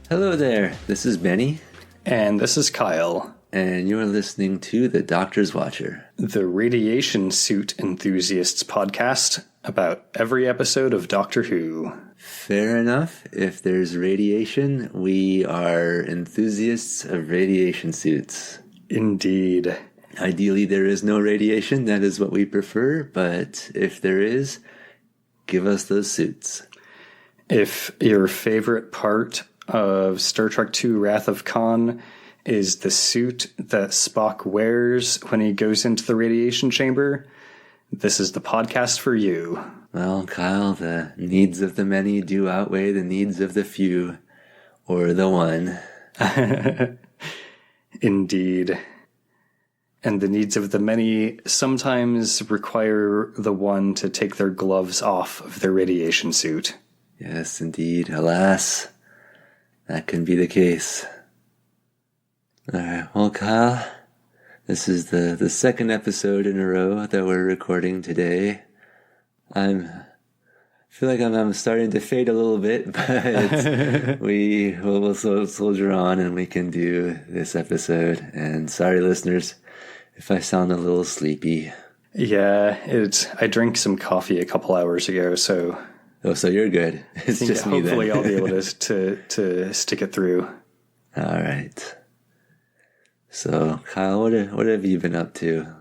Hello there, this is Benny. And this is Kyle. And you're listening to The Doctor's Watcher, the radiation suit enthusiasts podcast about every episode of Doctor Who. Fair enough. If there's radiation, we are enthusiasts of radiation suits. Indeed. Ideally, there is no radiation. That is what we prefer. But if there is, give us those suits. If your favorite part of Star Trek II Wrath of Khan is the suit that Spock wears when he goes into the radiation chamber, this is the podcast for you. Well, Kyle, the needs of the many do outweigh the needs of the few, or the one. Indeed. And the needs of the many sometimes require the one to take their gloves off of their radiation suit. Yes, indeed. Alas, that can be the case. Alright, well, Kyle, this is the second episode in a row that we're recording today. I feel like I'm starting to fade a little bit, but we'll soldier on and we can do this episode. And sorry, listeners, if I sound a little sleepy. Yeah, I drank some coffee a couple hours ago, so... Oh, so you're good. It's just me then. Hopefully I'll be able to stick it through. All right. So, Kyle, what have you been up to?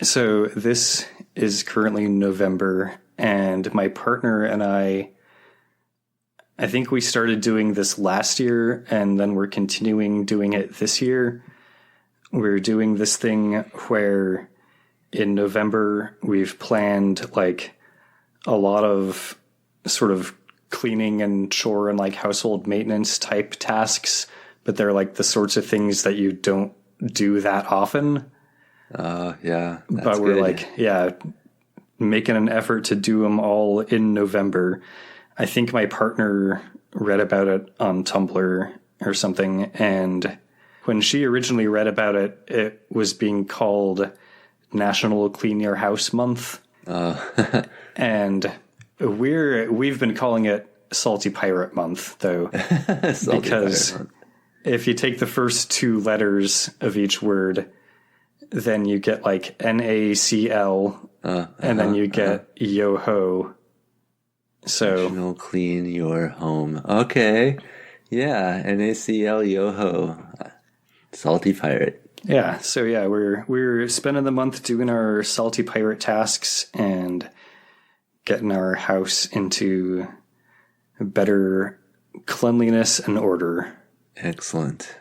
So this is currently November, and my partner and I think we started doing this last year, and then we're continuing doing it this year. We're doing this thing where in November we've planned like a lot of sort of cleaning and chore and like household maintenance type tasks, but they're like the sorts of things that you don't do that often. Yeah. But we're good. Making an effort to do them all in November. I think my partner read about it on Tumblr or something, and when she originally read about it, it was being called National Clean Your House Month. And we've been calling it Salty Pirate Month, though, because if you take the first two letters of each word, then you get like NACL, and then you get yo-ho. So National Clean Your Home. Okay. Yeah, NACL yo-ho. Salty Pirate. Yeah, so yeah, we're spending the month doing our Salty Pirate tasks and getting our house into better cleanliness and order. Excellent.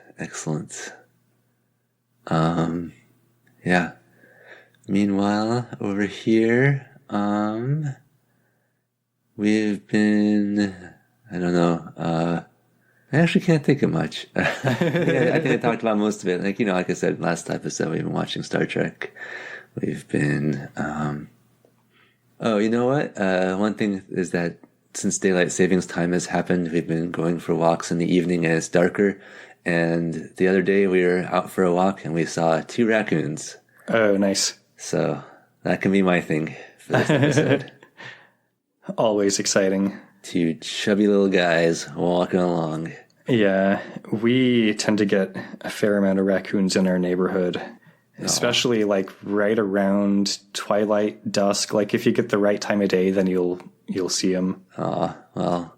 Yeah. Meanwhile, over here, we've been, I don't know, I actually can't think of much. I think I talked about most of it. Like I said last episode, we've been watching Star Trek. We've been, oh, you know what? One thing is that since daylight savings time has happened, we've been going for walks in the evening and it's darker. And the other day we were out for a walk and we saw 2 raccoons. Oh, nice. So that can be my thing for this episode. Always exciting. 2 chubby little guys walking along. Yeah, we tend to get a fair amount of raccoons in our neighborhood, especially like right around twilight, dusk. Like if you get the right time of day, then you'll see them. Well,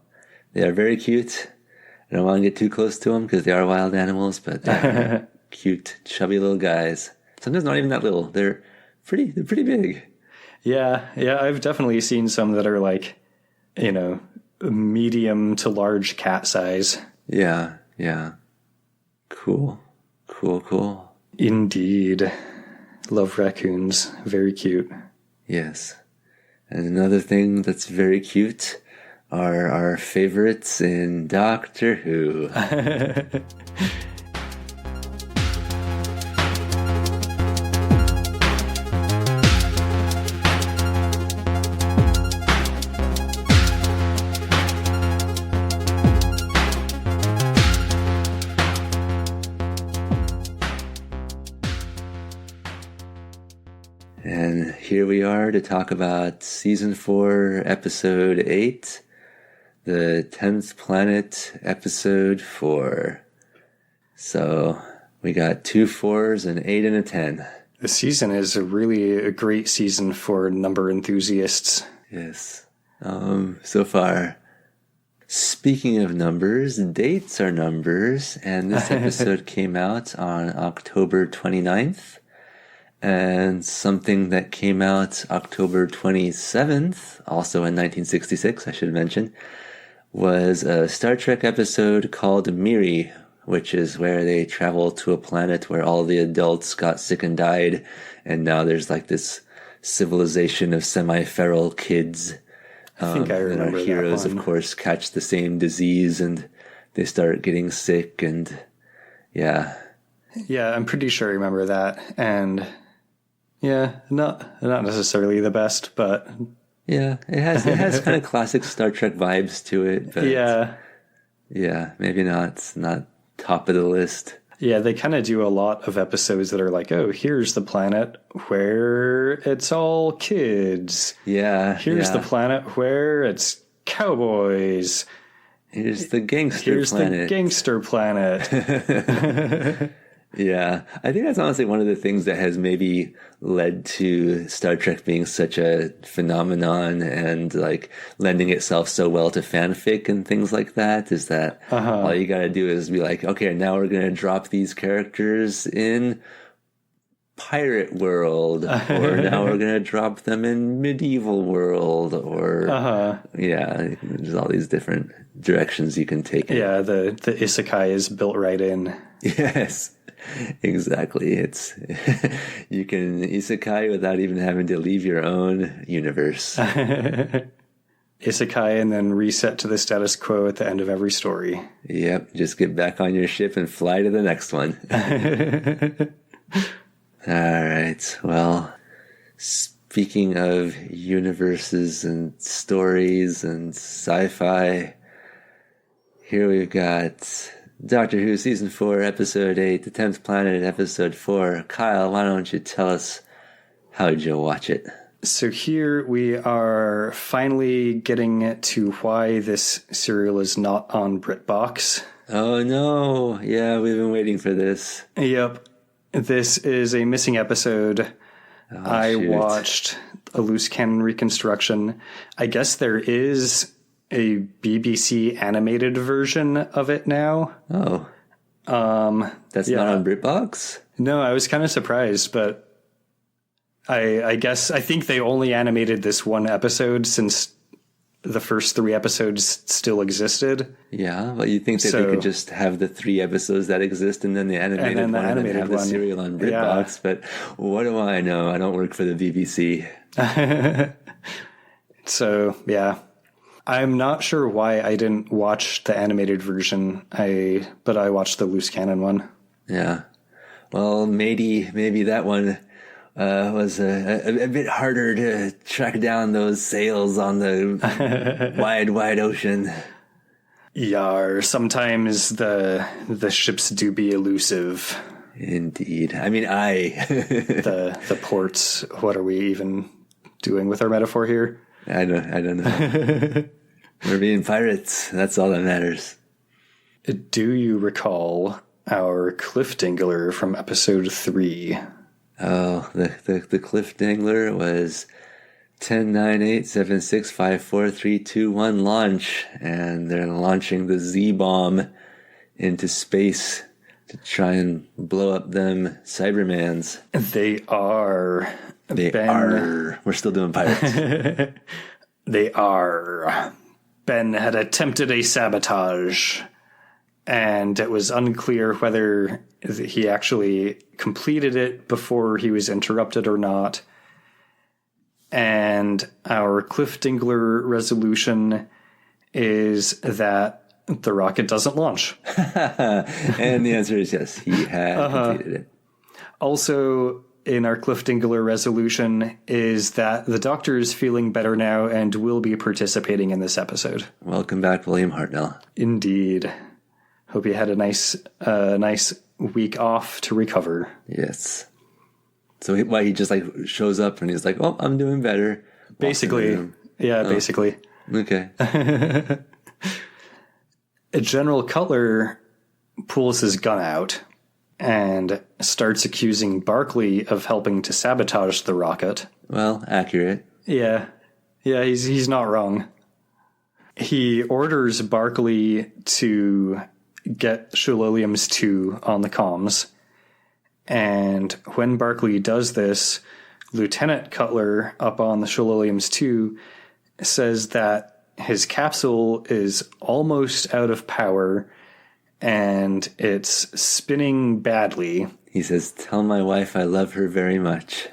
they are very cute. I don't want to get too close to them because they are wild animals, but they're cute, chubby little guys. Sometimes not even that little. They're pretty big. Yeah, I've definitely seen some that are like, medium to large cat size. Yeah. Cool. Indeed. Love raccoons. Very cute. Yes. And another thing that's very cute are our favorites in Doctor Who. And here we are to talk about Season 4, Episode 8, the 10th planet, episode 4. So we got 2 4s, an 8, and a 10. The season is really a great season for number enthusiasts. Yes. So far. Speaking of numbers, dates are numbers, and this episode came out on October 29th. And something that came out October 27th, also in 1966, I should mention, was a Star Trek episode called Miri, which is where they travel to a planet where all the adults got sick and died, and now there's like this civilization of semi-feral kids. I think I remember and our heroes, that one. of course, catch the same disease, and they start getting sick, and yeah. Yeah, I'm pretty sure I remember that, and... yeah, not necessarily the best, but Yeah, it has kind of classic Star Trek vibes to it, but yeah, maybe not top of the list. Yeah, they kind of do a lot of episodes that are like, oh, here's the planet where it's all kids. Yeah, Here's the planet where it's cowboys. Here's the gangster Here's planet. the gangster planet. Yeah, I think that's honestly one of the things that has maybe led to Star Trek being such a phenomenon and like lending itself so well to fanfic and things like that, is that all you got to do is be like, okay, now we're going to drop these characters in pirate world, or now we're going to drop them in medieval world, or yeah, there's all these different directions you can take. Yeah, the isekai is built right in. Yes. Exactly. It's you can isekai without even having to leave your own universe. Isekai and then reset to the status quo at the end of every story. Yep, just get back on your ship and fly to the next one. All right. Well, speaking of universes and stories and sci-fi, here we've got Doctor Who Season 4, Episode 8, The 10th Planet, Episode 4. Kyle, why don't you tell us how did you watch it? So here we are finally getting to why this serial is not on BritBox. Oh no, yeah, we've been waiting for this. Yep. This is a missing episode. I watched a loose cannon reconstruction. I guess there is a BBC animated version of it now. Oh. That's not on BritBox? No, I was kind of surprised, but I think they only animated this one episode since the first 3 episodes still existed. Yeah, but you think that they could just have the 3 episodes that exist and then the animated one and then have the serial on BritBox, but what do I know? I don't work for the BBC. So, yeah. I'm not sure why I didn't watch the animated version, but I watched the loose cannon one. Yeah. Well, maybe that one was a bit harder to track down those sails on the wide ocean. Yar, sometimes the ships do be elusive. Indeed. I mean, the ports, what are we even doing with our metaphor here? I don't know. We're being pirates. That's all that matters. Do you recall our Cliff Dingler from episode 3? Oh, the Cliff Dangler was 10-9-8-7-6-5-4-3-2-1 launch, and they're launching the Z-bomb into space to try and blow up them Cybermans. They are. We're still doing pirates. They are. Ben had attempted a sabotage, and it was unclear whether he actually completed it before he was interrupted or not. And our Cliff Dingler resolution is that the rocket doesn't launch. And the answer is yes, he had completed it. Also, in our Cliff Dingler resolution is that the Doctor is feeling better now and will be participating in this episode. Welcome back, William Hartnell. Indeed. Hope you had a nice week off to recover. Yes. So he just like shows up and he's like, "Oh, I'm doing better." Basically. Yeah, basically. Okay. General Cutler pulls his gun out and starts accusing Barclay of helping to sabotage the rocket. Well, accurate. Yeah, he's not wrong. He orders Barclay to get Shulolium's 2 on the comms. And when Barclay does this, Lieutenant Cutler up on the Shulolium's 2 says that his capsule is almost out of power and it's spinning badly. He says, "Tell my wife I love her very much."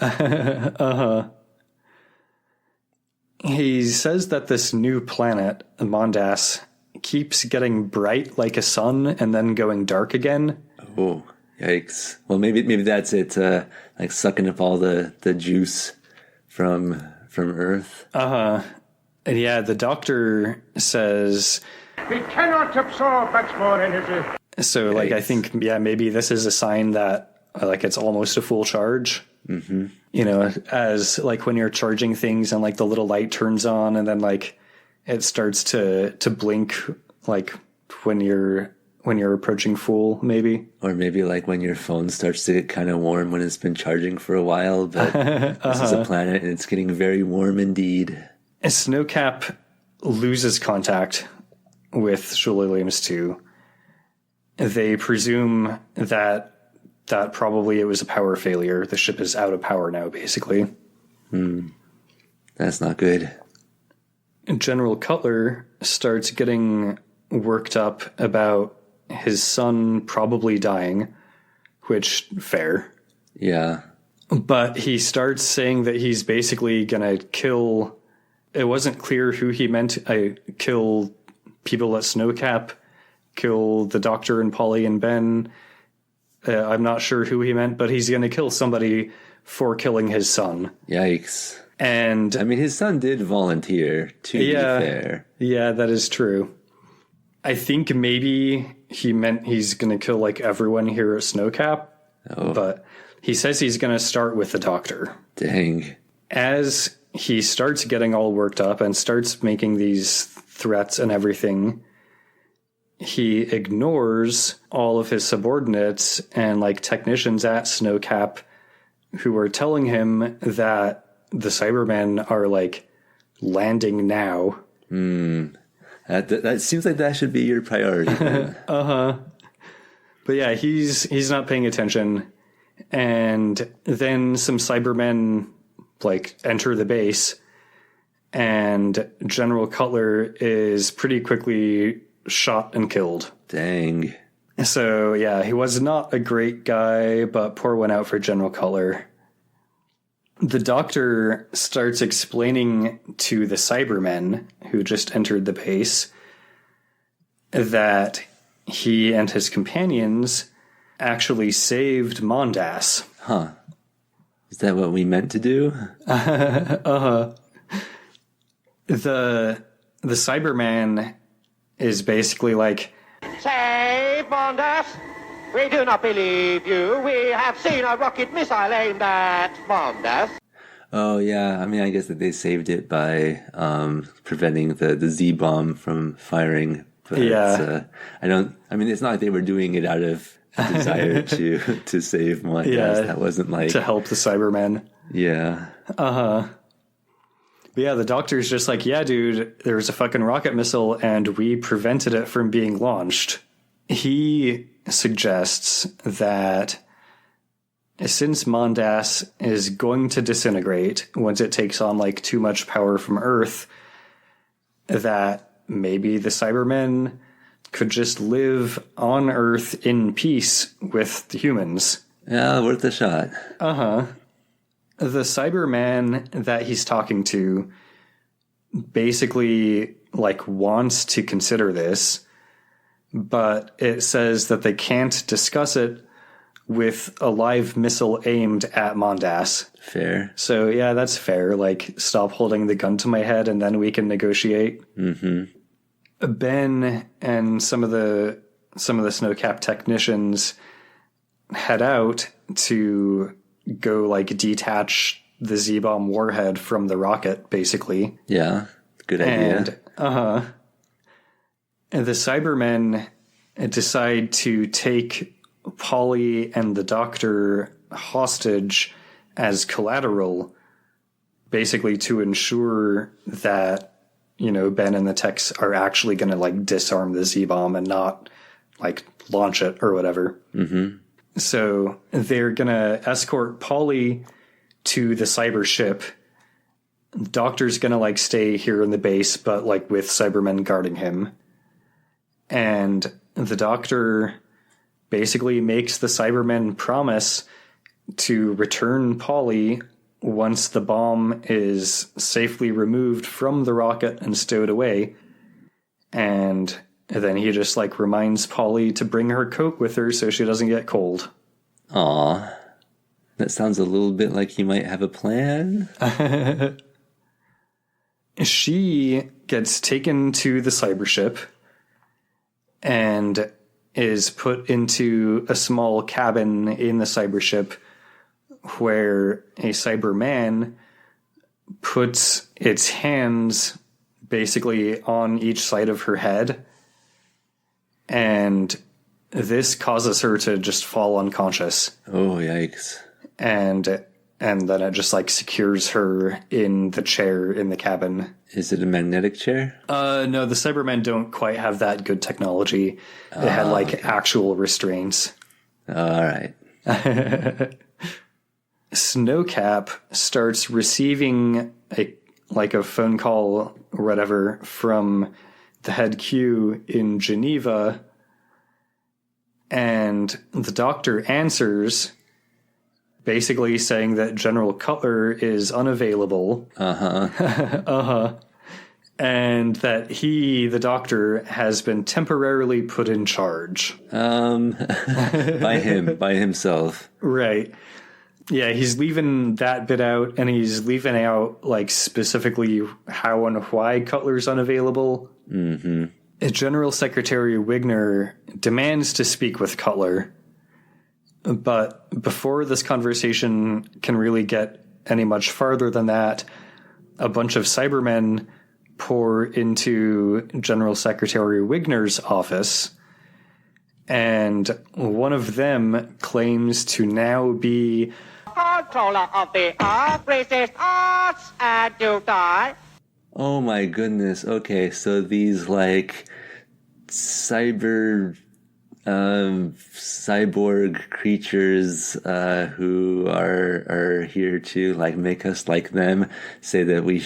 He says that this new planet, Mondas, keeps getting bright like a sun and then going dark again. Oh, yikes. Well, maybe that's it, like sucking up all the juice from Earth. And yeah, the doctor says... We cannot absorb much more energy. So, like, I think, maybe this is a sign that, like, it's almost a full charge. Mm-hmm. You know, as, like, when you're charging things and, like, the little light turns on and then, like, it starts to blink, like, when you're approaching full, maybe. Or maybe, like, when your phone starts to get kind of warm when it's been charging for a while, but this is a planet and it's getting very warm indeed. Snowcap loses contact with Shulolium's 2. They presume that probably it was a power failure. The ship is out of power now, basically. That's not good. General Cutler starts getting worked up about his son probably dying, which, fair. Yeah. But he starts saying that he's basically going to kill... It wasn't clear who he meant. Kill people at Snowcap, kill the Doctor and Polly and Ben. I'm not sure who he meant, but he's going to kill somebody for killing his son. Yikes. And I mean, his son did volunteer, to be fair. Yeah, that is true. I think maybe he meant he's going to kill, like, everyone here at Snowcap. Oh. But he says he's going to start with the Doctor. Dang. As he starts getting all worked up and starts making these threats and everything, he ignores all of his subordinates and, like, technicians at Snowcap who are telling him that the Cybermen are, like, landing now. That seems like that should be your priority. But yeah, he's not paying attention. And then some Cybermen, like, enter the base, and General Cutler is pretty quickly shot and killed. Dang. So yeah, he was not a great guy, but pour one out for General Cutler. The Doctor starts explaining to the Cybermen who just entered the base that he and his companions actually saved Mondas. Huh. Is that what we meant to do? The Cyberman is basically like, Save Mondas! We do not believe you. We have seen a rocket missile aimed at Mondas. Oh, yeah. I mean, I guess that they saved it by preventing the Z-bomb from firing. But yeah. I mean, it's not like they were doing it out of desire to save Mondas. Yeah, that wasn't like... to help the Cybermen. Yeah. But yeah, the Doctor's just like, yeah, dude, there was a fucking rocket missile and we prevented it from being launched. He suggests that since Mondas is going to disintegrate once it takes on, like, too much power from Earth, that maybe the Cybermen could just live on Earth in peace with the humans. Yeah, worth a shot. The Cyberman that he's talking to basically, like, wants to consider this, but it says that they can't discuss it with a live missile aimed at Mondas. Fair. So yeah, that's fair. Like, stop holding the gun to my head and then we can negotiate. Ben and some of the Snowcap technicians head out to go, like, detach the Z-bomb warhead from the rocket, basically. Yeah, good idea. the Cybermen decide to take Polly and the doctor hostage as collateral, basically to ensure that, Ben and the techs are actually going to, like, disarm the Z-bomb and not, like, launch it or whatever. Mm-hmm. So they're going to escort Polly to the cyber ship. The doctor's going to, like, stay here in the base, but, like, with Cybermen guarding him. And the doctor basically makes the Cybermen promise to return Polly once the bomb is safely removed from the rocket and stowed away. And then he just, like, reminds Polly to bring her coat with her so she doesn't get cold. Aw. That sounds a little bit like he might have a plan. She gets taken to the cyber ship and is put into a small cabin in the cyber ship where a Cyberman puts its hands basically on each side of her head, and this causes her to just fall unconscious. Oh, yikes. And then it just, like, secures her in the chair in the cabin. Is it a magnetic chair? No, the Cybermen don't quite have that good technology. It had, like, actual restraints. All right. Snowcap starts receiving a phone call or whatever from the head Q in Geneva, and the doctor answers, basically saying that General Cutler is unavailable. And that he, the doctor, has been temporarily put in charge. By himself. Right. Yeah, he's leaving that bit out, and he's leaving out, like, specifically how and why Cutler's unavailable. Mm-hmm. General Secretary Wigner demands to speak with Cutler, but before this conversation can really get any much farther than that, a bunch of Cybermen pour into General Secretary Wigner's office, and one of them claims to now be controller of the art, resist arts, and you die. Oh my goodness. Okay, so these, like, cyborg creatures who are here to, like, make us like them, say that we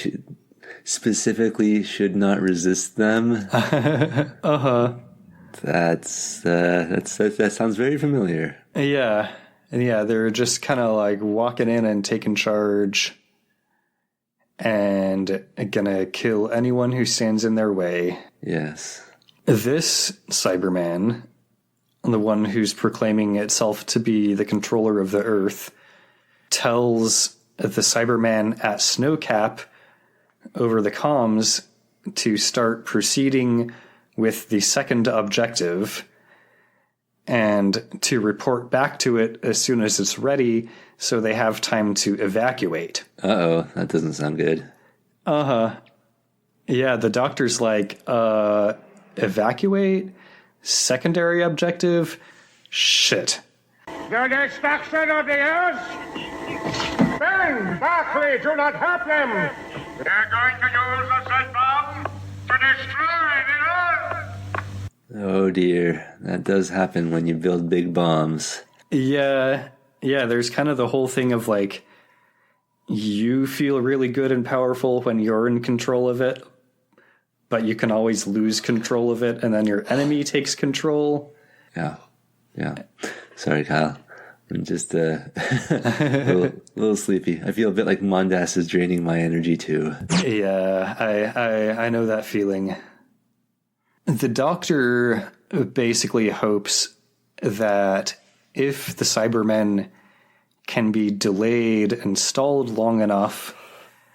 should not resist them. That sounds very familiar. Yeah. And yeah, they're just kind of, like, walking in and taking charge and gonna kill anyone who stands in their way. Yes. This Cyberman, the one who's proclaiming itself to be the controller of the Earth, tells the Cyberman at Snowcap over the comms to start proceeding with the second objective and to report back to it as soon as it's ready so they have time to evacuate. Uh-oh, that doesn't sound good. Yeah, the doctor's like, evacuate? Secondary objective? Shit. The destruction of the earth? Ben, Barclay, do not help them! They're going to use the Z bomb to destroy the earth! Oh dear, that does happen when you build big bombs. Yeah, there's kind of the whole thing of, like, you feel really good and powerful when you're in control of it, but you can always lose control of it, and then your enemy takes control. Yeah. Sorry, Kyle. I'm just a little sleepy. I feel a bit like Mondas is draining my energy too. Yeah, I know that feeling. The doctor basically hopes that if the Cybermen can be delayed and stalled long enough,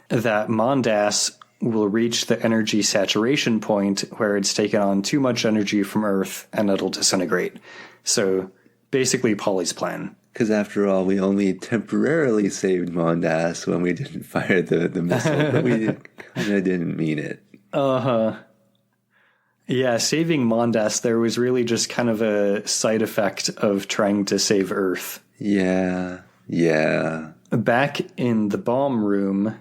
that Mondas will reach the energy saturation point where it's taken on too much energy from Earth and it'll disintegrate. So basically Polly's plan. Because after all, we only temporarily saved Mondas when we didn't fire the missile, but we kind of didn't mean it. Yeah, saving Mondas there was really just kind of a side effect of trying to save Earth. Yeah. Back in the bomb room,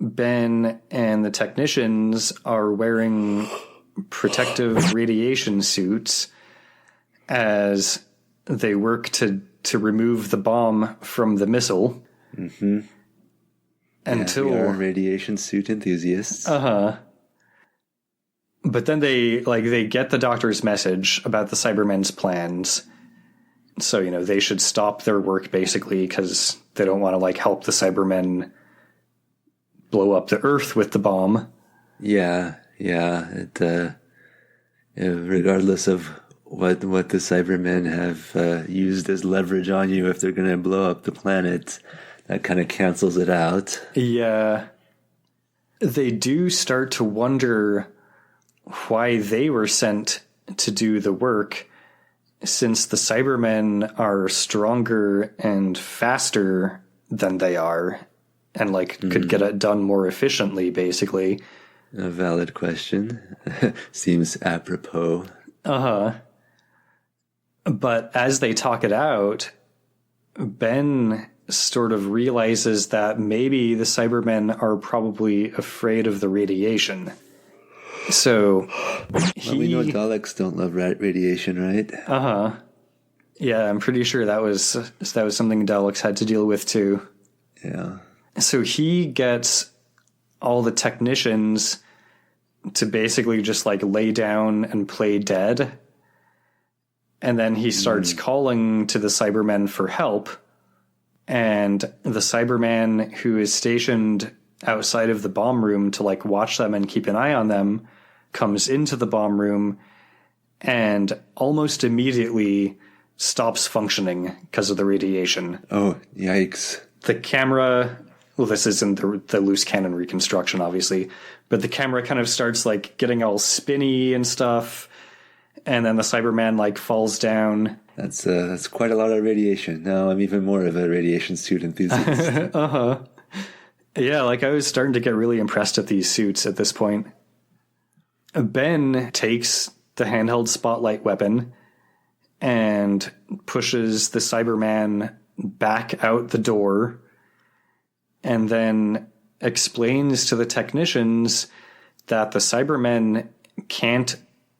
Ben and the technicians are wearing protective radiation suits as they work to remove the bomb from the missile. Mm-hmm. Until we are radiation suit enthusiasts. But then they get the doctor's message about the Cybermen's plans. So, they should stop their work basically because they don't want to help the Cybermen blow up the Earth with the bomb. Yeah. Regardless of what the Cybermen have used as leverage on you, if they're going to blow up the planet, that kind of cancels it out. Yeah. They do start to wonder why they were sent to do the work, since the Cybermen are stronger and faster than they are, and could get it done more efficiently, basically. A valid question. Seems apropos. But as they talk it out, Ben sort of realizes that maybe the Cybermen are probably afraid of the radiation. So we know Daleks don't love radiation, right? Yeah, I'm pretty sure that was something Daleks had to deal with too. Yeah. So he gets all the technicians to basically just lay down and play dead. And then he starts calling to the Cybermen for help. And the Cyberman who is stationed outside of the bomb room to watch them and keep an eye on them comes into the bomb room and almost immediately stops functioning because of the radiation. Oh, yikes. The camera, well, this isn't the loose cannon reconstruction, obviously, but the camera kind of starts getting all spinny and stuff. And then the Cyberman falls down. That's quite a lot of radiation. Now I'm even more of a radiation suit enthusiast. Yeah, I was starting to get really impressed at these suits at this point. Ben takes the handheld spotlight weapon and pushes the Cyberman back out the door, and then explains to the technicians that the Cybermen can't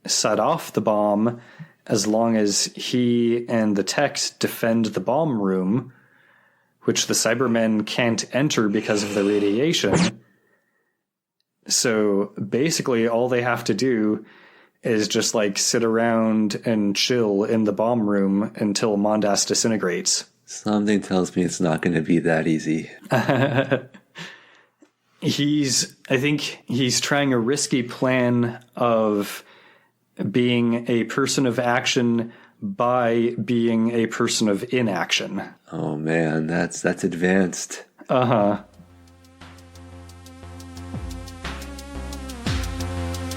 set off the bomb as long as he and the techs defend the bomb room, which the Cybermen can't enter because of the radiation. So basically all they have to do is just sit around and chill in the bomb room until Mondas disintegrates. Something tells me it's not going to be that easy. I think he's trying a risky plan of being a person of action by being a person of inaction. Oh man, that's advanced.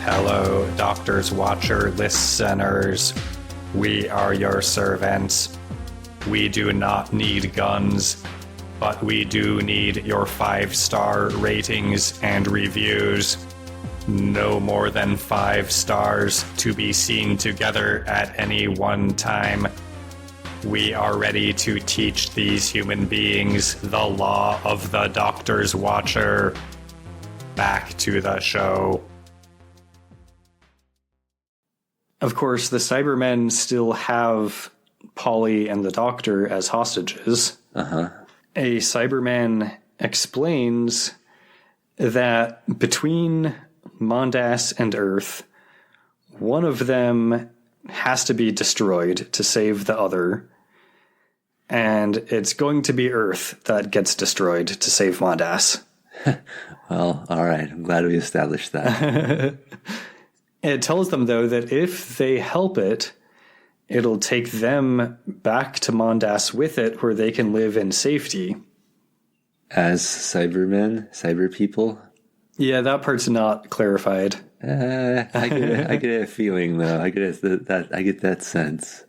Hello, Doctor's Watcher listeners. We are your servants. We do not need guns, but we do need your 5-star ratings and reviews. No more than 5 stars to be seen together at any one time. We are ready to teach these human beings the law of the Doctor's Watcher. Back to the show. Of course, the Cybermen still have Polly and the Doctor as hostages. A Cyberman explains that between Mondas and Earth, one of them has to be destroyed to save the other, and it's going to be Earth that gets destroyed to save Mondas. Well, all right. I'm glad we established that. It tells them, though, that if they help it, it'll take them back to Mondas with it, where they can live in safety. As Cybermen? Cyber people? Yeah, that part's not clarified. I get a feeling, though. I get that sense.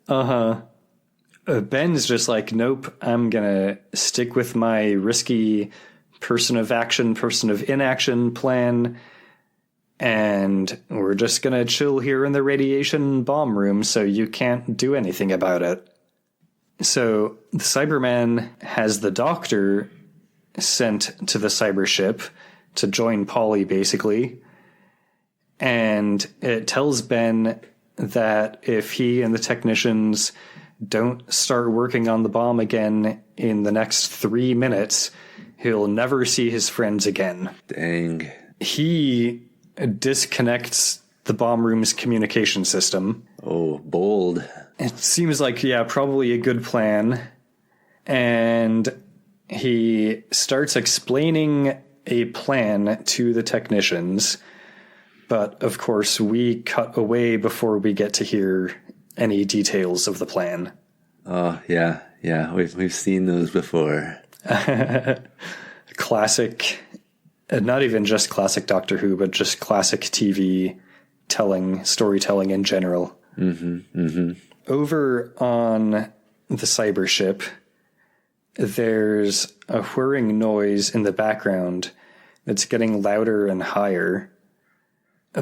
Ben's just nope, I'm gonna stick with my risky person of action, person of inaction plan. and we're just gonna chill here in the radiation bomb room so you can't do anything about it. So the Cyberman has the doctor sent to the cyber ship to join Polly, basically, and it tells Ben that if he and the technicians don't start working on the bomb again in the next 3 minutes, he'll never see his friends again. Dang. He disconnects the bomb room's communication system. Oh, bold. It seems like, yeah, probably a good plan. And he starts explaining a plan to the technicians. But, of course, we cut away before we get to hear any details of the plan. Oh, yeah. We've seen those before. Classic, not even just classic Doctor Who, but just classic TV storytelling in general. Over on the cyber ship, there's a whirring noise in the background that's getting louder and higher.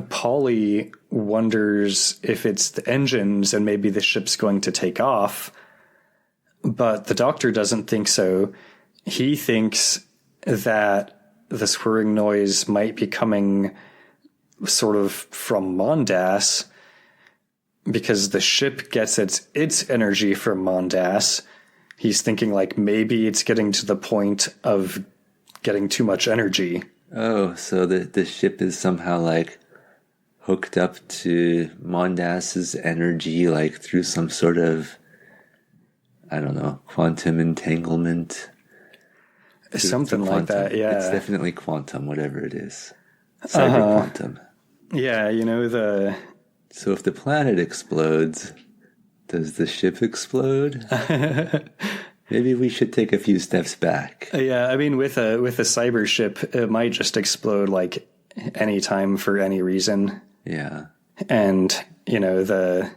Polly wonders if it's the engines and maybe the ship's going to take off, but the Doctor doesn't think so. He thinks that this whirring noise might be coming sort of from Mondas, because the ship gets its energy from Mondas. He's thinking like maybe it's getting to the point of getting too much energy. Oh, so the ship is somehow like hooked up to Mondas's energy, like through some sort of, I don't know, quantum entanglement. Something like that, yeah. It's definitely quantum, whatever it is. Cyber quantum. Yeah, So if the planet explodes, does the ship explode? Maybe we should take a few steps back. Yeah, I mean, with a cyber ship, it might just explode like any time for any reason. Yeah. And, the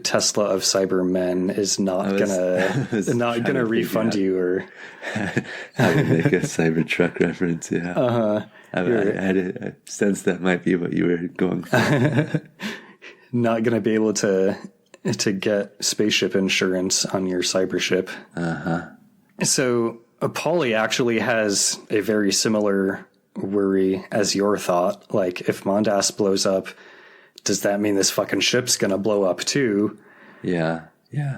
Tesla of Cybermen is not gonna refund you or I would make a Cybertruck reference, yeah. I had a sense that might be what you were going for. Not gonna be able to get spaceship insurance on your cyber ship. So Polly actually has a very similar worry as your thought. Like, if Mondas blows up, does that mean this fucking ship's gonna blow up too? Yeah.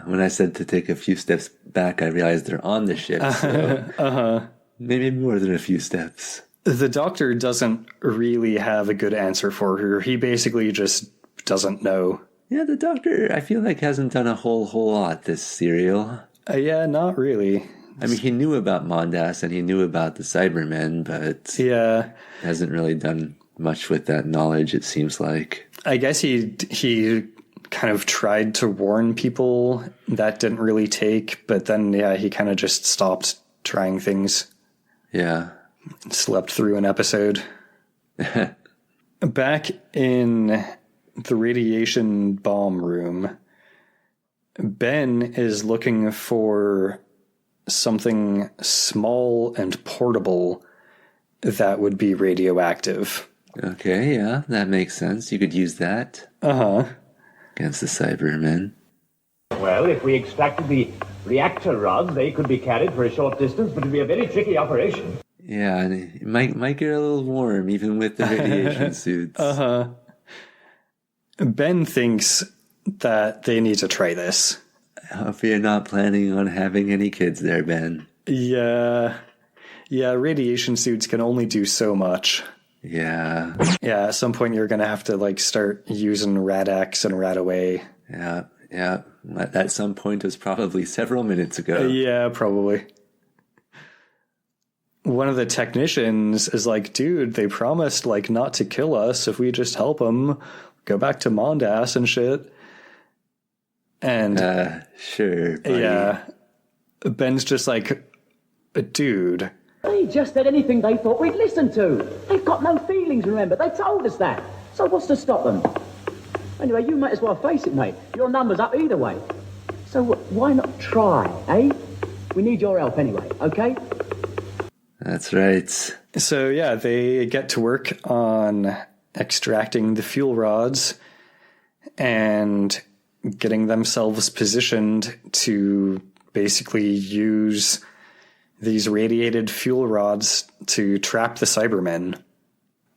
When I said to take a few steps back, I realized they're on the ship. So maybe more than a few steps. The Doctor doesn't really have a good answer for her. He basically just doesn't know. Yeah, the Doctor, I feel like, hasn't done a whole lot this serial. Yeah, not really. I mean, he knew about Mondas and he knew about the Cybermen, but hasn't really done much with that knowledge, it seems like. I guess he kind of tried to warn people. That didn't really take, but then, he kind of just stopped trying things. Yeah. Slept through an episode. Back in the radiation bomb room, Ben is looking for something small and portable that would be radioactive. Okay, yeah, that makes sense. You could use that. Against the Cybermen. Well, if we extracted the reactor rods, they could be carried for a short distance, but it would be a very tricky operation. Yeah, and it might get a little warm, even with the radiation suits. Ben thinks that they need to try this. I hope you're not planning on having any kids there, Ben. Yeah, radiation suits can only do so much. Yeah. Yeah, at some point you're going to have to, start using Rad-X and Rad-Away. Yeah. At some point was probably several minutes ago. Yeah, probably. One of the technicians is like, dude, they promised, not to kill us if we just help them go back to Mondas and shit. And sure, buddy. Yeah. Ben's just like, dude. They just said anything they thought we'd listen to. They've got no feelings, remember? They told us that. So what's to stop them? Anyway, you might as well face it, mate. Your number's up either way. So why not try, eh? We need your help anyway, okay? That's right. So yeah, they get to work on extracting the fuel rods and getting themselves positioned to basically use these radiated fuel rods to trap the Cybermen.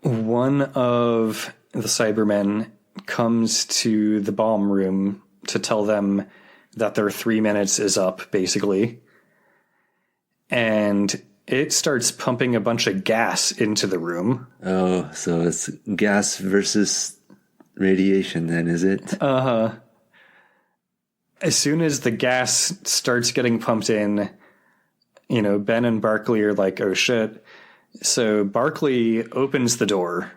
One of the Cybermen comes to the bomb room to tell them that their 3 minutes is up, basically. And it starts pumping a bunch of gas into the room. Oh, so it's gas versus radiation then, is it? Uh-huh. As soon as the gas starts getting pumped in, you know, Ben and Barkley are like, oh shit. So Barkley opens the door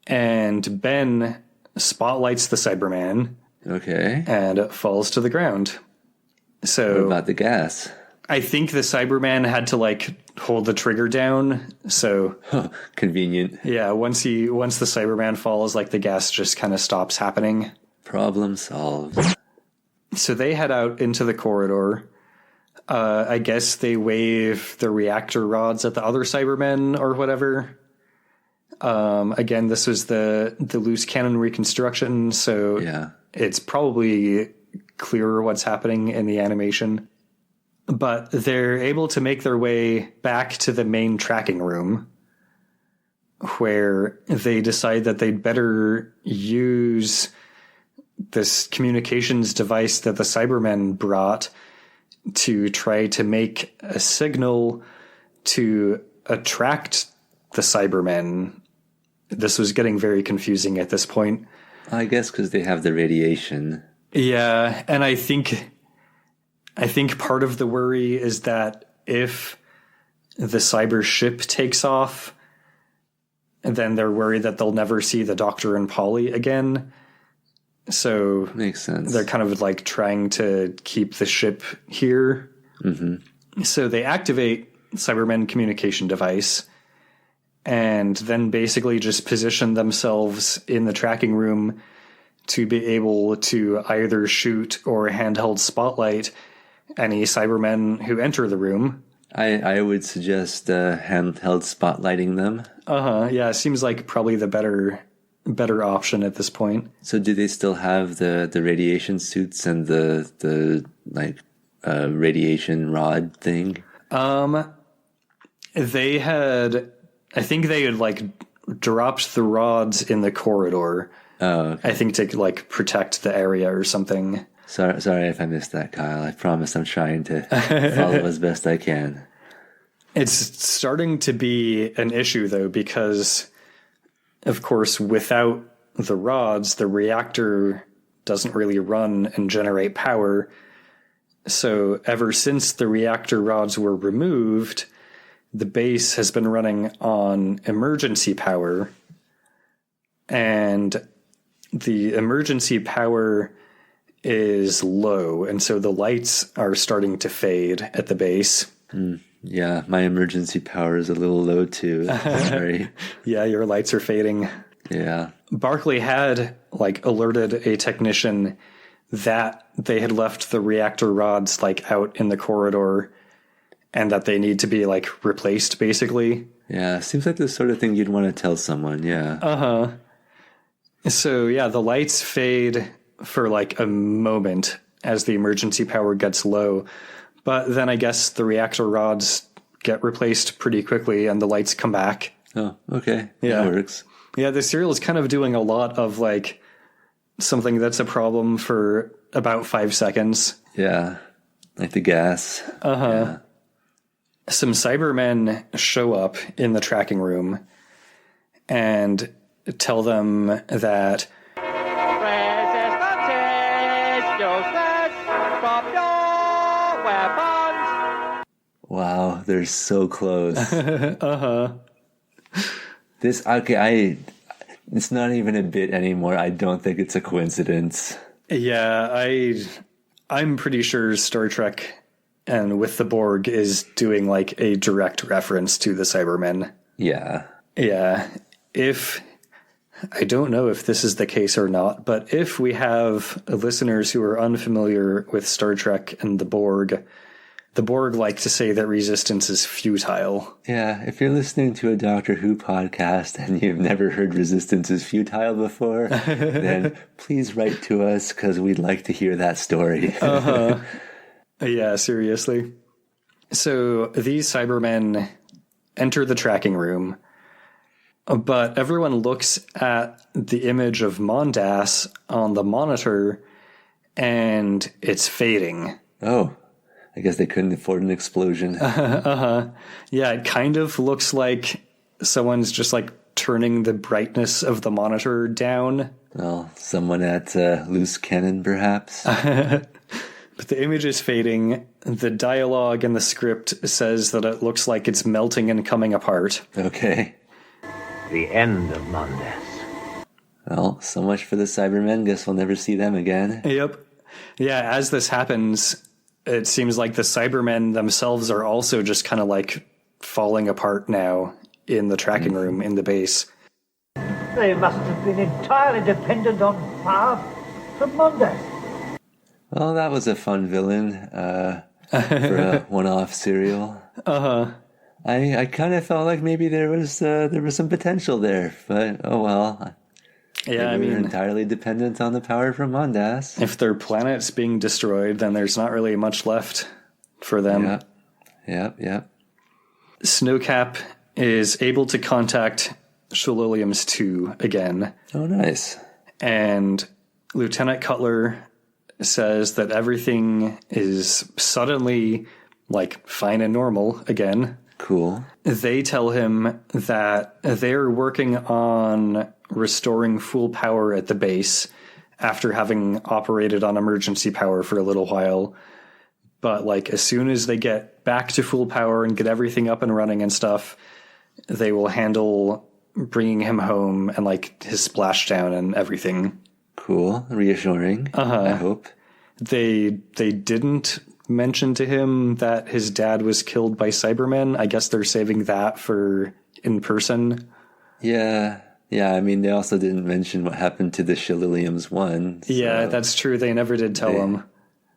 and Ben spotlights the Cyberman. Okay. And it falls to the ground. So What about the gas? I think the Cyberman had to like hold the trigger down. So Convenient. yeah, once the Cyberman falls, like the gas just kind of stops happening. Problem solved. So they head out into the corridor. I guess they wave the reactor rods at the other Cybermen or whatever. Again, this was the loose cannon reconstruction, so Yeah. it's probably clearer what's happening in the animation. But they're able to make their way back to the main tracking room, where they decide that they'd better use this communications device that the Cybermen brought to try to make a signal to attract the Cybermen. This was getting very confusing at this point. I guess because they have the radiation. Yeah, and I think part of the worry is that if the cyber ship takes off, then they're worried that they'll never see the Doctor and Polly again. So Makes sense. they're kind of like trying to keep the ship here. Mm-hmm. So they activate Cybermen communication device and then basically just position themselves in the tracking room to be able to either shoot or handheld spotlight any Cybermen who enter the room. I would suggest handheld spotlighting them. Yeah, it seems like probably the better option at this point. So do they still have the radiation suits and the radiation rod thing? They had, I think they had like dropped the rods in the corridor. Oh, okay. I think to like protect the area or something. Sorry if I missed that, Kyle. I promise I'm trying to follow as best I can. It's starting to be an issue though, because of course, without the rods, the reactor doesn't really run and generate power. So ever since the reactor rods were removed, the base has been running on emergency power. And the emergency power is low. And so the lights are starting to fade at the base. Yeah, my emergency power is a little low too. Sorry. Yeah, your lights are fading. Yeah. Barkley had like alerted a technician that they had left the reactor rods like out in the corridor and that they need to be like replaced basically. Yeah, seems like the sort of thing you'd want to tell someone, yeah. So yeah, the lights fade for like a moment as the emergency power gets low. But then I guess the reactor rods get replaced pretty quickly and the lights come back. Oh, okay. Yeah. That works. Yeah, the serial is kind of doing a lot of like something that's a problem for about 5 seconds. Yeah. Like the gas. Yeah. Some Cybermen show up in the tracking room and tell them that Wow, they're so close. This, okay, it's not even a bit anymore. I don't think it's a coincidence. yeah, I'm pretty sure Star Trek and With the Borg is doing like a direct reference to the Cybermen. Yeah. Yeah. I don't know if this is the case or not, but if we have listeners who are unfamiliar with Star Trek and the Borg, The Borg like to say that resistance is futile. Yeah, if you're listening to a Doctor Who podcast and you've never heard resistance is futile before, then please write to us because we'd like to hear that story. Yeah, seriously. So these Cybermen enter the tracking room, but everyone looks at the image of Mondas on the monitor and it's fading. Oh, I guess they couldn't afford an explosion. Yeah, it kind of looks like someone's just like turning the brightness of the monitor down. Well, someone at Loose Cannon, perhaps. But the image is fading. The dialogue in the script says that it looks like it's melting and coming apart. Okay. The end of Mondas. Well, so much for the Cybermen. Guess we'll never see them again. Yep. Yeah, as this happens, it seems like the Cybermen themselves are also just kind of like falling apart now in the tracking room in the base. They must have been entirely dependent on power from Mondas. Well, that was a fun villain for a one-off serial. I kind of felt like maybe there was some potential there, but oh well. Yeah, I mean, entirely dependent on the power from Mondas. If their planet's being destroyed, then there's not really much left for them. Yep. Snowcap is able to contact Shololiums 2 again. Oh, nice. And Lieutenant Cutler says that everything is suddenly, like, fine and normal again. Cool. They tell him that they're working on restoring full power at the base after having operated on emergency power for a little while. But, like, as soon as they get back to full power and get everything up and running and stuff, they will handle bringing him home and, like, his splashdown and everything. Cool. Reassuring, I hope. They didn't mention to him that his dad was killed by Cybermen. I guess they're saving that for in person. Yeah, I mean, they also didn't mention what happened to the Shololiums 1. So yeah, that's true. They never did tell him.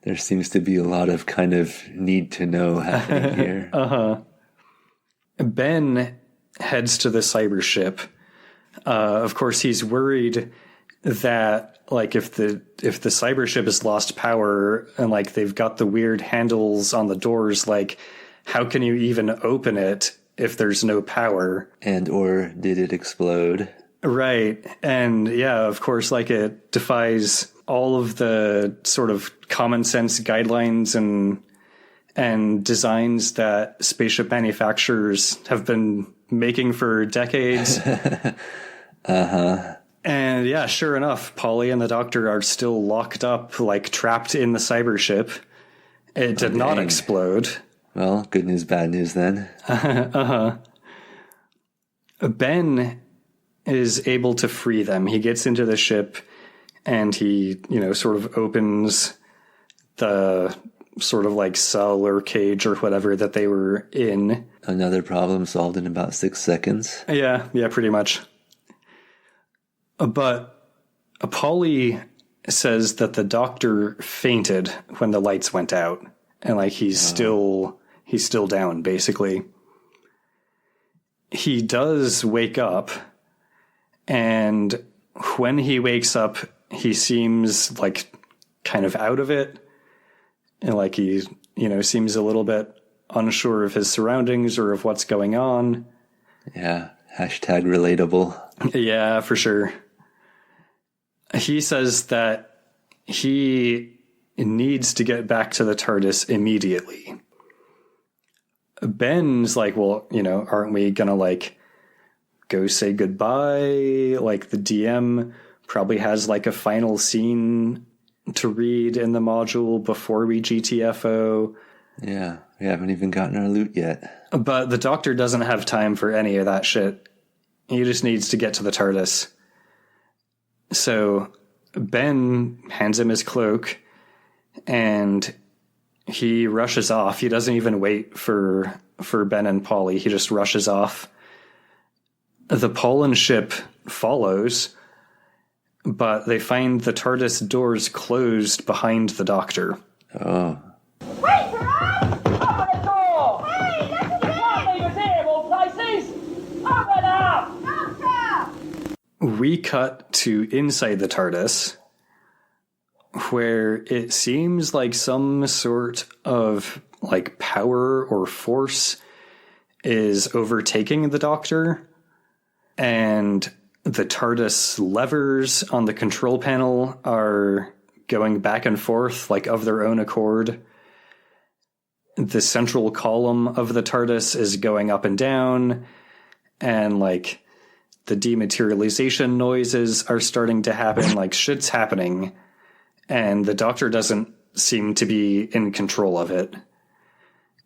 There seems to be a lot of kind of need to know happening here. Ben heads to the cyber ship. Of course, he's worried that, like, if the cyber ship has lost power and, like, they've got the weird handles on the doors, like, how can you even open it if there's no power? And or did it explode? Right. And yeah, of course, like, it defies all of the sort of common sense guidelines and designs that spaceship manufacturers have been making for decades. And yeah, sure enough, Polly and the Doctor are still locked up, like, trapped in the cyber ship. It did not explode. Well, good news, bad news then. Ben is able to free them. He gets into the ship and he, sort of opens the sort of like cell or cage or whatever that they were in. Another problem solved in about 6 seconds. Yeah, pretty much. But Polly says that the Doctor fainted when the lights went out, and, like, he's still down, basically. He does wake up, and when he wakes up, he seems, like, kind of out of it, and, like, he, seems a little bit unsure of his surroundings or of what's going on. Yeah, hashtag relatable. Yeah, for sure. He says that he needs to get back to the TARDIS immediately. Ben's like, well, aren't we gonna, like, go say goodbye? Like, the DM probably has, like, a final scene to read in the module before we GTFO. Yeah, we haven't even gotten our loot yet. But the Doctor doesn't have time for any of that shit. He just needs to get to the TARDIS. So Ben hands him his cloak and he rushes off. He doesn't even wait for Ben and Polly. He just rushes off. The Pollen ship follows, but they find the TARDIS doors closed behind the Doctor. Oh. Wait for us! we cut to inside the TARDIS, where it seems like some sort of like power or force is overtaking the Doctor, and the TARDIS levers on the control panel are going back and forth like of their own accord. The central column of the TARDIS is going up and down, and like the dematerialization noises are starting to happen, like shit's happening, and the Doctor doesn't seem to be in control of it.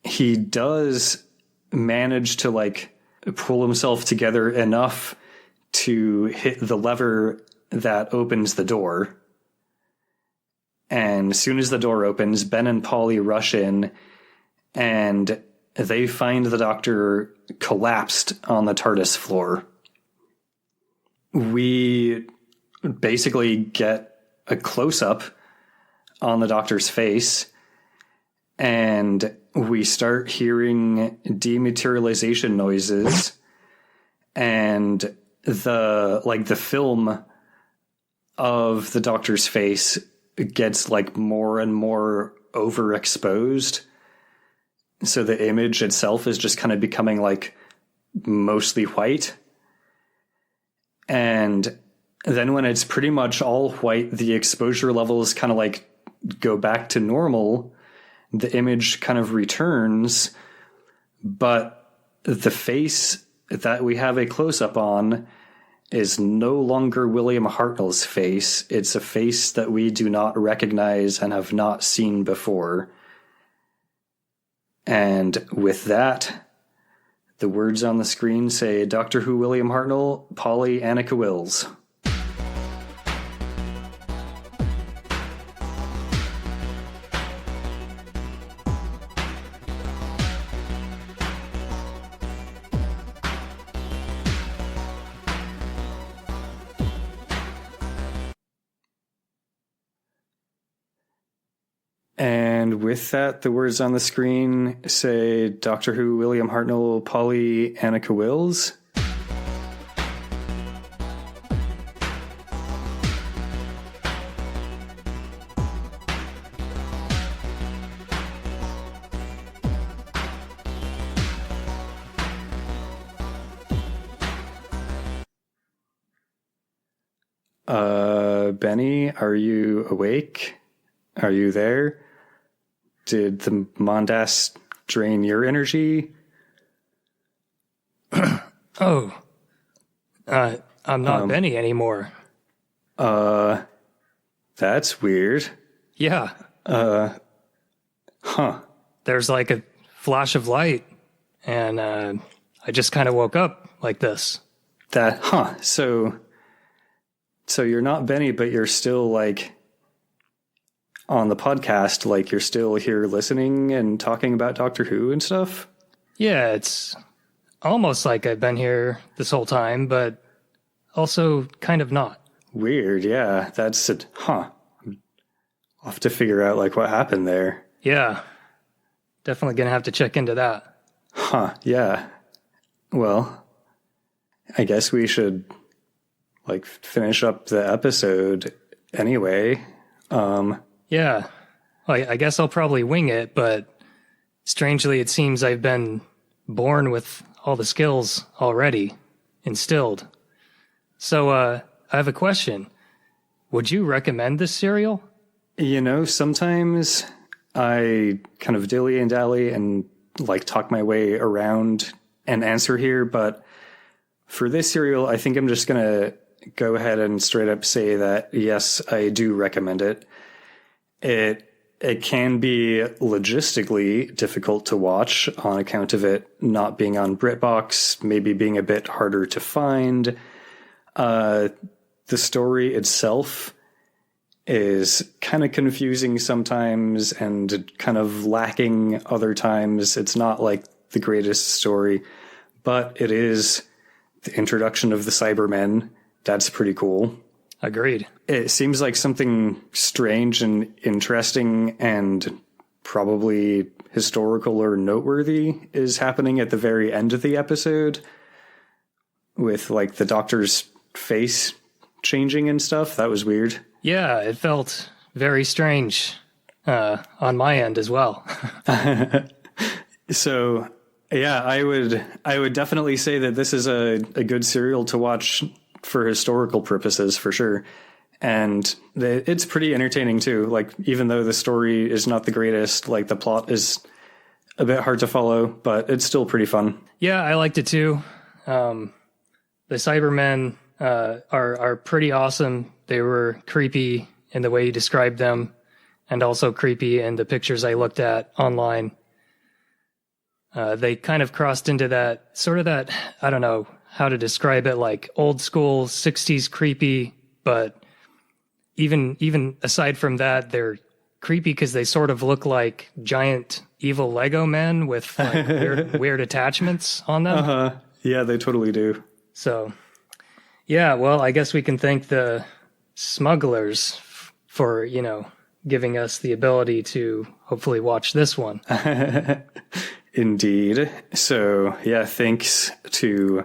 He does manage to like pull himself together enough to hit the lever that opens the door. And as soon as the door opens, Ben and Polly rush in, and they find the Doctor collapsed on the TARDIS floor. We basically get a close-up on the Doctor's face, and we start hearing dematerialization noises, and the film of the Doctor's face gets like more and more overexposed. So the image itself is just kind of becoming like mostly white. And then when it's pretty much all white, the exposure levels kind of like go back to normal. The image kind of returns, but the face that we have a close-up on is no longer William Hartnell's face. It's a face that we do not recognize and have not seen before. And with that, the words on the screen say Doctor Who William Hartnell, Polly Annika Wills. And with that, the words on the screen say Doctor Who William Hartnell, Polly Annika Wills. Benny, are you awake? Are you there? Did the Mondas drain your energy? I'm not Benny anymore. That's weird. Yeah. There's like a flash of light, and I just kind of woke up like this. So you're not Benny, but you're still like on the podcast, like you're still here listening and talking about Doctor Who and stuff? Yeah, it's almost like I've been here this whole time, but also kind of not. Weird, yeah. That's it. I'll have to figure out like what happened there. Yeah. Definitely gonna have to check into that. Yeah. Well, I guess we should like finish up the episode anyway. Yeah. Well, I guess I'll probably wing it, but strangely it seems I've been born with all the skills already instilled. So, I have a question. Would you recommend this serial? You know, sometimes I kind of dilly and dally and like talk my way around an answer here, but for this serial, I think I'm just going to go ahead and straight up say that, yes, I do recommend it. It can be logistically difficult to watch on account of it not being on BritBox, maybe being a bit harder to find. The story itself is kind of confusing sometimes and kind of lacking other times. It's not like the greatest story, but it is the introduction of the Cybermen. That's pretty cool. Agreed. It seems like something strange and interesting and probably historical or noteworthy is happening at the very end of the episode with like the Doctor's face changing and stuff. That was weird. Yeah, it felt very strange on my end as well. So, yeah, I would definitely say that this is a good serial to watch for historical purposes, for sure. And it's pretty entertaining too. Like, even though the story is not the greatest, like the plot is a bit hard to follow, but it's still pretty fun. Yeah, I liked it too. The Cybermen are pretty awesome. They were creepy in the way you described them, and also creepy in the pictures I looked at online. They kind of crossed into that sort of that, I don't know how to describe it, like old school 60s creepy, but even aside from that, they're creepy because they sort of look like giant evil Lego men with like weird attachments on them. Yeah, they totally do. So, yeah, well, I guess we can thank the smugglers for, giving us the ability to hopefully watch this one. Indeed. So, yeah, thanks to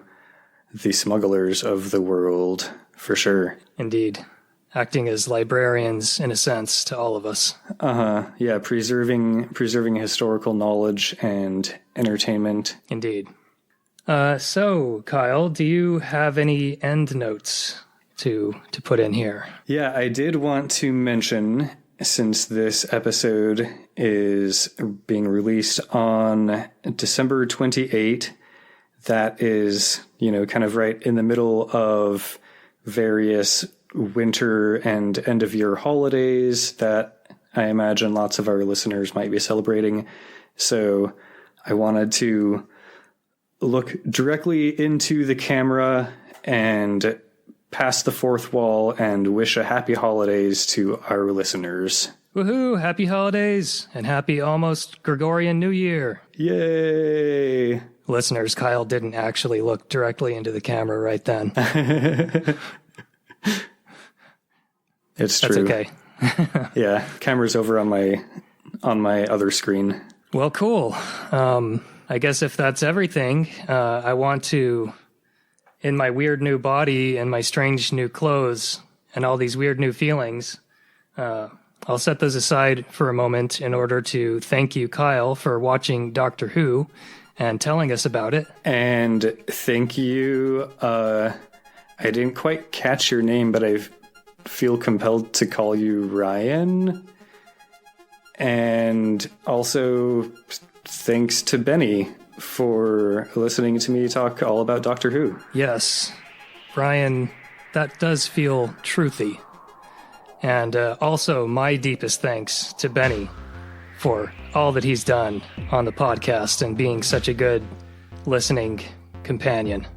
the smugglers of the world, for sure. Indeed. Acting as librarians, in a sense, to all of us. Yeah, preserving historical knowledge and entertainment. Indeed. So, Kyle, do you have any end notes to put in here? Yeah, I did want to mention, since this episode is being released on December 28, that is, kind of right in the middle of various winter and end of year holidays that I imagine lots of our listeners might be celebrating. So I wanted to look directly into the camera and pass the fourth wall and wish a happy holidays to our listeners. Woohoo! Happy holidays and happy almost Gregorian New Year. Yay! Listeners, Kyle didn't actually look directly into the camera right then. It's true. That's okay. Yeah, camera's over on my other screen. Well, cool. I guess if that's everything, I want to, in my weird new body and my strange new clothes and all these weird new feelings, I'll set those aside for a moment in order to thank you, Kyle, for watching Doctor Who and telling us about it. And thank you. I didn't quite catch your name, but I feel compelled to call you Ryan. And also thanks to Benny for listening to me talk all about Doctor Who. Yes, Ryan, that does feel truthy. And also my deepest thanks to Benny for all that he's done on the podcast and being such a good listening companion.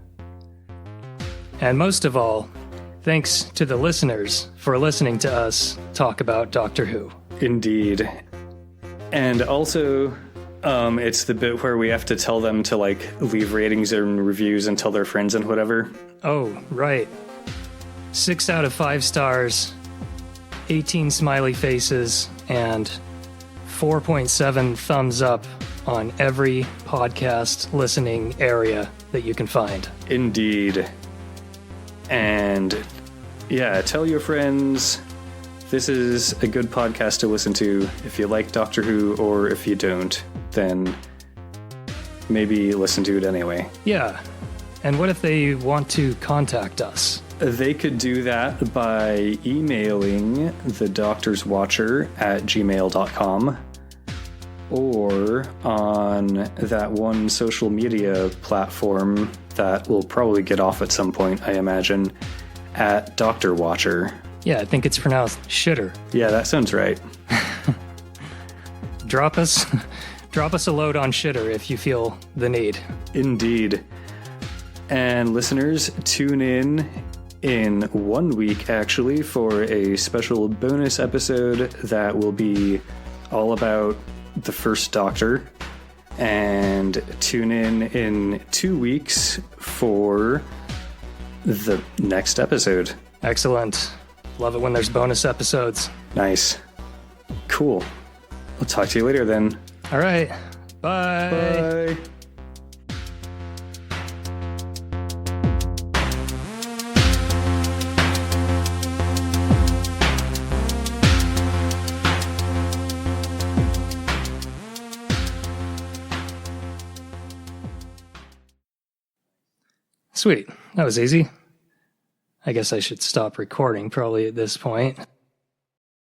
And most of all, thanks to the listeners for listening to us talk about Doctor Who. Indeed. And also, it's the bit where we have to tell them to leave ratings and reviews and tell their friends and whatever. Oh, right. 6 out of 5 stars, 18 smiley faces, and 4.7 thumbs up on every podcast listening area that you can find. Indeed. And yeah, tell your friends. This is a good podcast to listen to if you like Doctor Who, or if you don't, then maybe listen to it anyway. Yeah. And what if they want to contact us? They could do that by emailing thedoctorswatcher@gmail.com, or on that one social media platform that will probably get off at some point, I imagine, at Doctor Watcher. Yeah, I think it's pronounced shitter. Yeah, that sounds right. Drop us a load on shitter if you feel the need. Indeed. And listeners, tune in 1 week, actually, for a special bonus episode that will be all about the first Doctor. And tune in 2 weeks for the next episode. Excellent. Love it when there's bonus episodes. Nice. Cool. I'll talk to you later then. All right. Bye. Bye. Sweet. That was easy. I guess I should stop recording probably at this point.